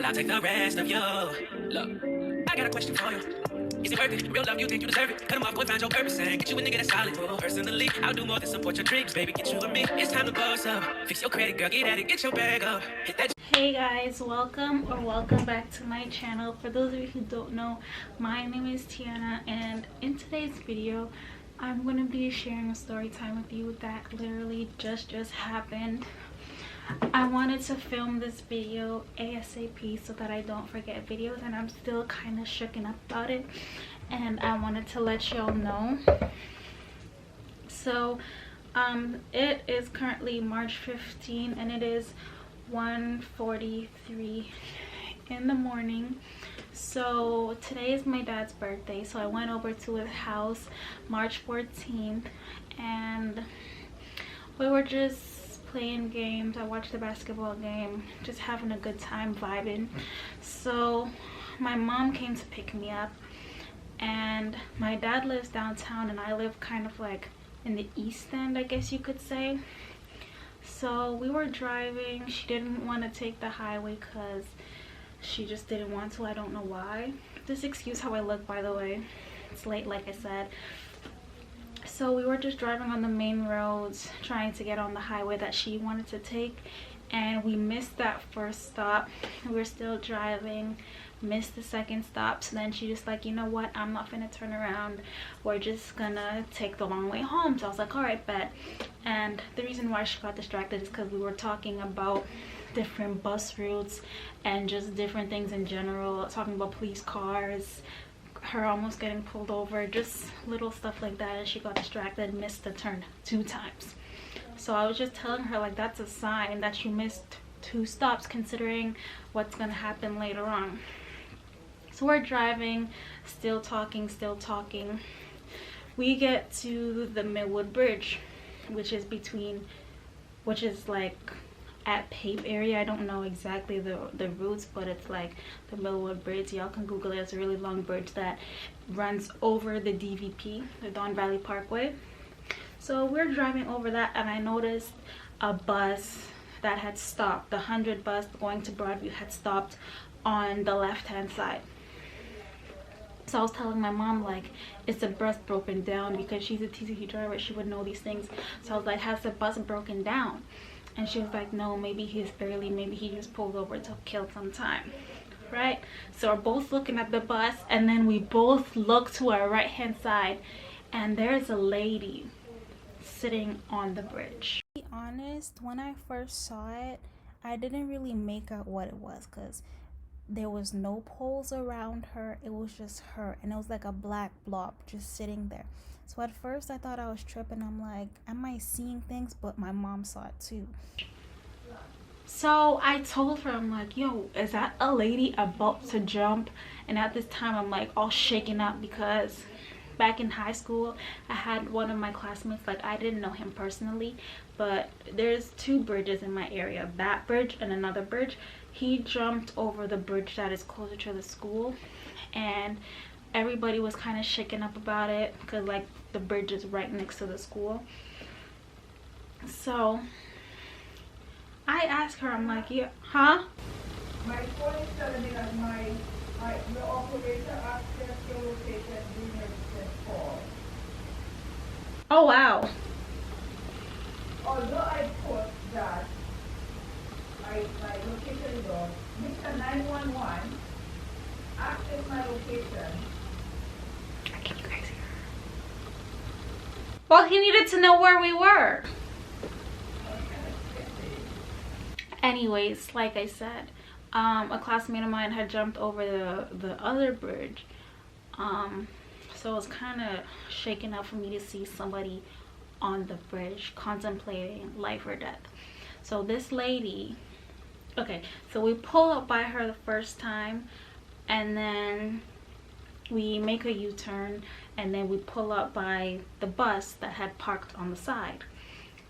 I'll take the rest of you. Look, I got a question for you. Is it worth it? Real love, you think you deserve it? Cut them off, go and find your purpose and get you a nigga that's solid. Personally, I'll do more than support your dreams, baby. Get you and me. It's time to boss up. Fix your credit, girl. Get at it. Get your bag up. Hit that. Hey guys, welcome back to my channel. For those of you who don't know, my name is Tiana, and in today's video I'm going to be sharing a story time with you that literally just happened. I wanted to film this video ASAP so that I don't forget videos, and I'm still kind of shooken up about it, and I wanted to let y'all know. So it is currently March 15 and it is 1:43 in the morning. So today is my dad's birthday, so I went over to his house March 14th and we were just playing games. I watched the basketball game, just having a good time vibing. So my mom came to pick me up, and my dad lives downtown and I live kind of like in the east end, I guess you could say. So we were driving. She didn't want to take the highway because she just didn't want to. I don't know why. Just excuse how I look, by the way. It's late, like I said. So we were just driving on the main roads trying to get on the highway that she wanted to take, and we missed that first stop. We were still driving, missed the second stop. So then she just like, you know what, I'm not gonna turn around, we're just gonna take the long way home. So I was like, all right, bet. And the reason why she got distracted is because we were talking about different bus routes and just different things in general, talking about police cars, her almost getting pulled over, just little stuff like that, and she got distracted, missed the turn 2 times. So I was just telling her, like, that's a sign that you missed 2 stops considering what's gonna happen later on. So we're driving, still talking. We get to the Millwood Bridge, which is like at Pape area. I don't know exactly the routes, but it's like the Millwood Bridge. Y'all can Google it. It's a really long bridge that runs over the DVP, the Don Valley Parkway. So we're driving over that, and I noticed a bus that had stopped. The 100 bus going to Broadview had stopped on the left-hand side. So I was telling my mom, like, is the bus broken down? Because she's a TCU driver, she would know these things. So I was like, has the bus broken down? And she was like, no, maybe he's early, maybe he just pulled over to kill some time, right? So we're both looking at the bus, and then we both look to our right hand side, and there's a lady sitting on the bridge. To be honest, when I first saw it, I didn't really make out what it was because there was no poles around her. It was just her, and it was like a black blob just sitting there. So at first I thought I was tripping. I'm like, am I seeing things? But my mom saw it too. So I told her, I'm like, yo, is that a lady about to jump? And at this time I'm like all shaken up because back in high school I had one of my classmates, like, I didn't know him personally, but there's 2 bridges in my area, that bridge and another bridge. He jumped over the bridge that is closer to the school, and everybody was kind of shaken up about it because, like, the bridge is right next to the school. So I asked her, I'm like, yeah, huh? My phone is telling me that the operator accessed your location during your call. Oh wow. Although I put that my location is off, Mr. 911 accessed my location. Can you guys hear her? Well, he needed to know where we were. Anyways, like I said, a classmate of mine had jumped over the other bridge, so it was kind of shaken up for me to see somebody on the bridge contemplating life or death. So this lady, okay, so we pull up by her the first time, and then we make a U-turn, and then we pull up by the bus that had parked on the side.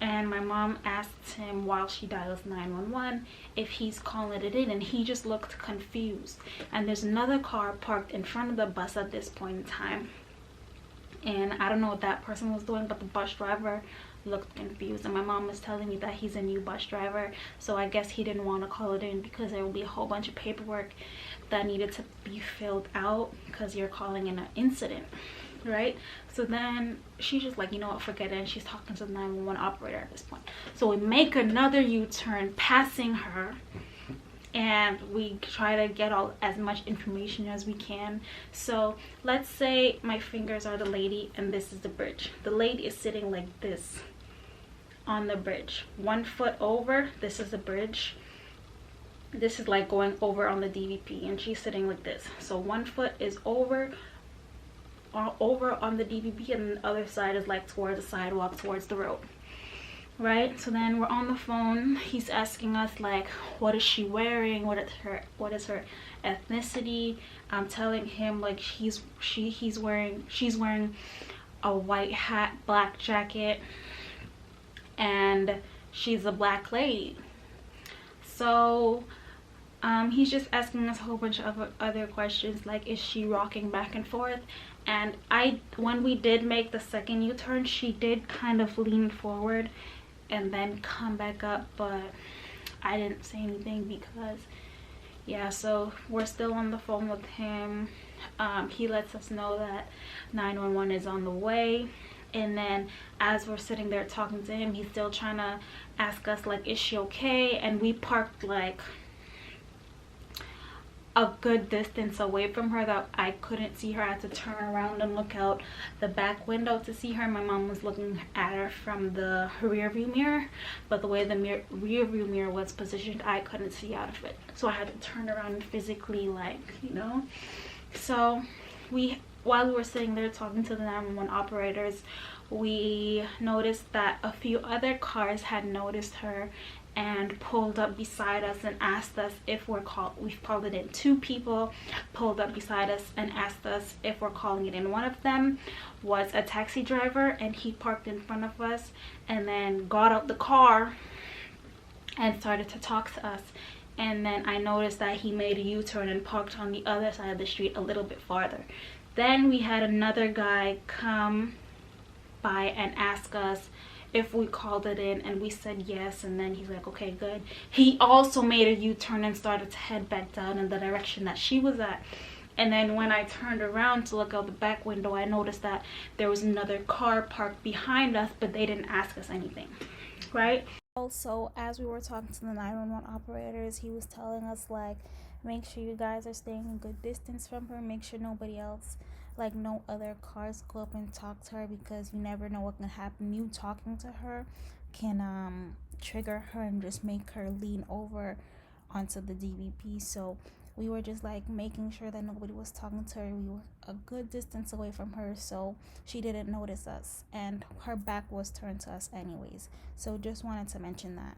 And my mom asked him while she dials 911 if he's calling it in, and he just looked confused. And there's another car parked in front of the bus at this point in time, and I don't know what that person was doing, but the bus driver looked confused, and my mom was telling me that he's a new bus driver, so I guess he didn't want to call it in because there will be a whole bunch of paperwork that needed to be filled out because you're calling in an incident, right? So then she's just like, you know what, forget it, and she's talking to the 911 operator at this point. So we make another U-turn passing her, and we try to get as much information as we can. So let's say my fingers are the lady and this is the bridge. The lady is sitting like this on the bridge, 1 foot over. This is the bridge. This is like going over on the DVP, and she's sitting like this. So 1 foot is over on the DVP, and the other side is like towards the sidewalk, towards the road, right? So then we're on the phone. He's asking us like, what is she wearing, what is her ethnicity. I'm telling him like she's wearing a white hat, black jacket, and she's a black lady. So he's just asking us a whole bunch of other questions, like, is she rocking back and forth? And when we did make the second U-turn, she did kind of lean forward and then come back up, but I didn't say anything because, yeah. So we're still on the phone with him. He lets us know that 911 is on the way, and then as we're sitting there talking to him, he's still trying to ask us like, is she okay? And we parked like a good distance away from her that I couldn't see her. I had to turn around and look out the back window to see her. My mom was looking at her from the rear view mirror, but the way the rear view mirror was positioned, I couldn't see out of it, so I had to turn around and physically, like, you know. So while we were sitting there talking to the 911 operators, we noticed that a few other cars had noticed her and pulled up beside us and asked us if we've called it in. 2 people pulled up beside us and asked us if we're calling it in. One of them was a taxi driver, and he parked in front of us and then got out the car and started to talk to us. And then I noticed that he made a U-turn and parked on the other side of the street a little bit farther. Then we had another guy come by and ask us if we called it in, and we said yes. And then he's like, okay, good. He also made a U-turn and started to head back down in the direction that she was at. And then when I turned around to look out the back window, I noticed that there was another car parked behind us, but they didn't ask us anything, right? Also, as we were talking to the 911 operators, he was telling us like, make sure you guys are staying a good distance from her, make sure nobody else, like no other cars, go up and talk to her, because you never know what can happen. You talking to her can trigger her and just make her lean over onto the DVP. So we were just like making sure that nobody was talking to her. We were a good distance away from her, so she didn't notice us, and her back was turned to us anyways. So just wanted to mention that.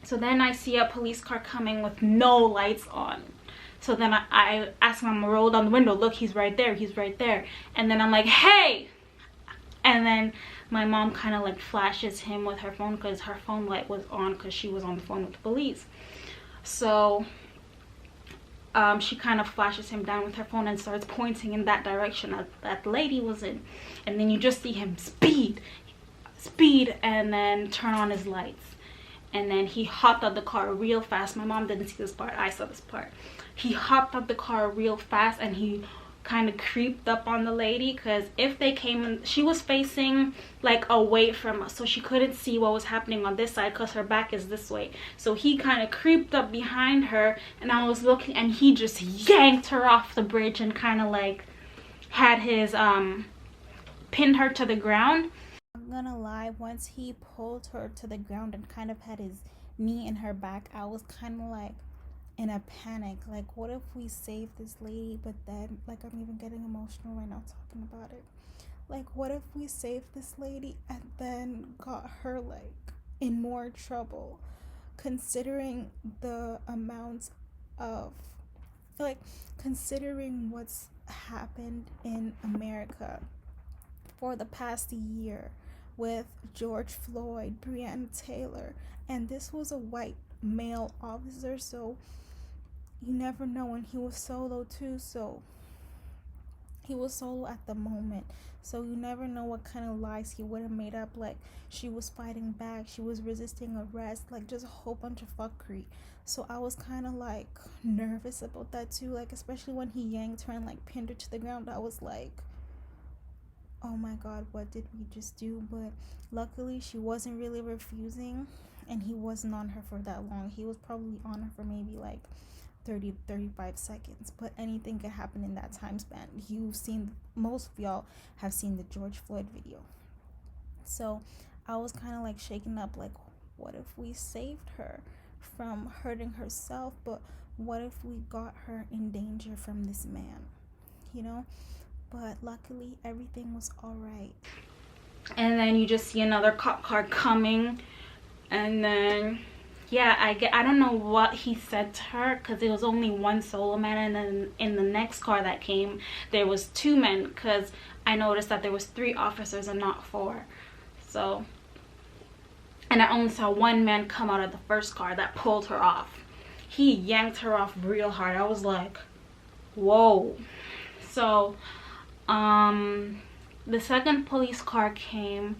So then I see a police car coming with no lights on. So then I ask him, to roll down the window, look, he's right there, he's right there. And then I'm like, hey! And then my mom kind of like flashes him with her phone, because her phone light was on because she was on the phone with the police. So she kind of flashes him down with her phone and starts pointing in that direction that lady was in. And then you just see him speed, and then turn on his lights. And then he hopped out the car real fast. My mom didn't see this part, I saw this part. He hopped out the car real fast, and he kind of creeped up on the lady, because if they came in, she was facing like away from us, so she couldn't see what was happening on this side because her back is this way. So he kind of creeped up behind her, and I was looking, and he just yanked her off the bridge and kind of like had his pinned her to the ground. I'm gonna lie, once he pulled her to the ground and kind of had his knee in her back, I was kind of like in a panic, like, what if we save this lady? But then, like, I'm even getting emotional right now talking about it. Like, what if we save this lady and then got her like in more trouble, considering the amount of, like, considering what's happened in America for the past year with George Floyd, Breonna Taylor, and this was a white male officer, so you never know, and he was solo too. So he was solo at the moment, so you never know what kind of lies he would have made up, like she was fighting back, she was resisting arrest, like just a whole bunch of fuckery. So I was kind of like nervous about that too, like especially when he yanked her and like pinned her to the ground. I was like, oh my god, what did we just do? But luckily she wasn't really refusing, and he wasn't on her for that long. He was probably on her for maybe like 30-35 seconds, but anything could happen in that time span. You've seen, most of y'all have seen the George Floyd video. So I was kind of like shaken up, like what if we saved her from hurting herself, but what if we got her in danger from this man, you know? But luckily everything was all right. And then you just see another cop car coming, and then yeah, I don't know what he said to her, because it was only one solo man, and then in the next car that came there was 2 men, because I noticed that there was 3 officers and not 4. So, and I only saw 1 man come out of the first car that pulled her off. He yanked her off real hard. I was like, whoa. So the second police car came,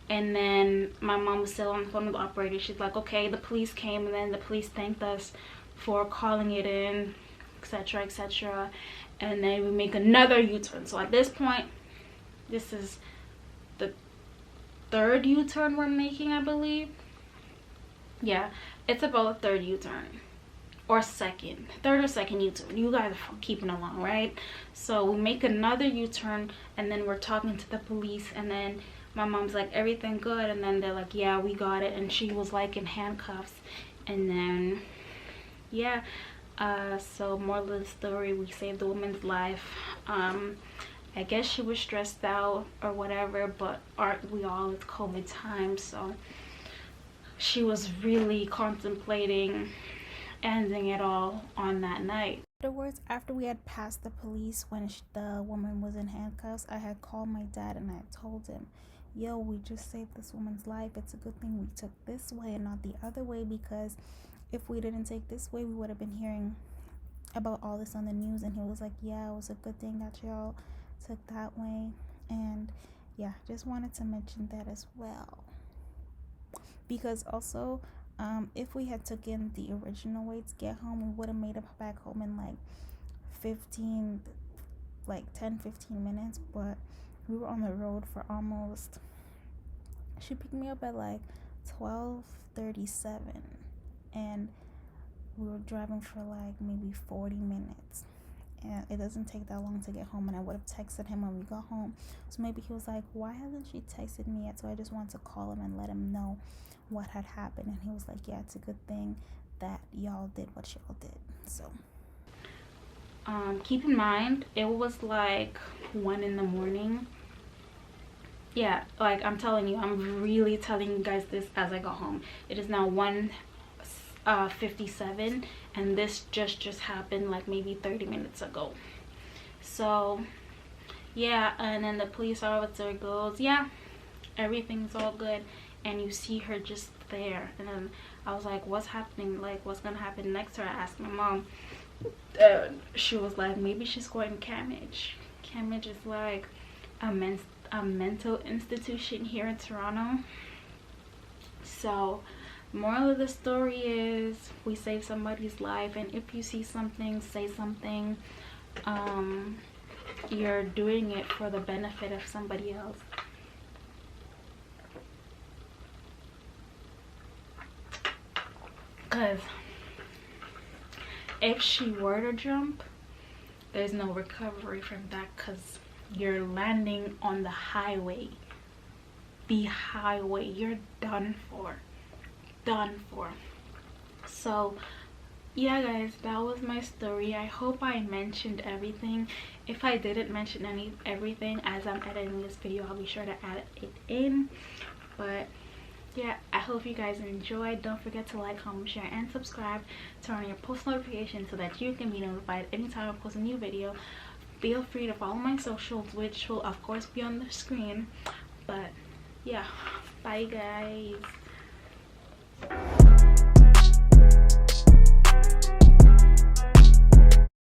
and then my mom was still on the phone with the operator. She's like, okay, the police came, and then the police thanked us for calling it in, etc, etc. And then we make another U-turn. So at this point, this is the 3rd U-turn we're making, I believe. Yeah, it's about the 3rd U-turn, or 2nd, 3rd or 2nd U-turn. You guys are keeping along, right? So we make another U-turn, and then we're talking to the police, and then my mom's like, everything good? And then they're like, yeah, we got it. And she was like in handcuffs. And then yeah, so moral of the story, we saved the woman's life. I guess she was stressed out or whatever, but aren't we all? It's COVID time, so she was really contemplating ending it all on that night. Afterwards, after we had passed the police, when the woman was in handcuffs, I had called my dad and I told him, yo, we just saved this woman's life. It's a good thing we took this way and not the other way, because if we didn't take this way, we would have been hearing about all this on the news. And he was like, yeah, it was a good thing that y'all took that way. And yeah, just wanted to mention that as well, because also if we had taken the original way to get home, we would have made it back home in like 10-15 minutes. But we were on the road for almost, she picked me up at like 12:37, and we were driving for like maybe 40 minutes, and it doesn't take that long to get home. And I would have texted him when we got home, so maybe he was like, why hasn't she texted me yet? So I just wanted to call him and let him know what had happened. And he was like, yeah, it's a good thing that y'all did what y'all did. So keep in mind, it was like 1 in the morning. Yeah, like I'm telling you, I'm really telling you guys this as I got home. It is now 1:57, and this just happened like maybe 30 minutes ago. So yeah, and then the police officer goes, yeah, everything's all good. And you see her just there. And then I was like, what's happening? Like, what's gonna happen next to her? I asked my mom. She was like, maybe she's going to CAMH. CAMH is like a mental institution here in Toronto. So moral of the story is, we save somebody's life, and if you see something, say something. You're doing it for the benefit of somebody else. Because if she were to jump, there's no recovery from that, because you're landing on the highway. The highway. You're done for. Done for. So yeah guys, that was my story. I hope I mentioned everything. If I didn't mention everything, as I'm editing this video, I'll be sure to add it in. But yeah, I hope you guys enjoyed. Don't forget to like, comment, share, and subscribe. Turn on your post notifications so that you can be notified anytime I post a new video. Feel free to follow my socials, which will of course be on the screen. But yeah, bye guys.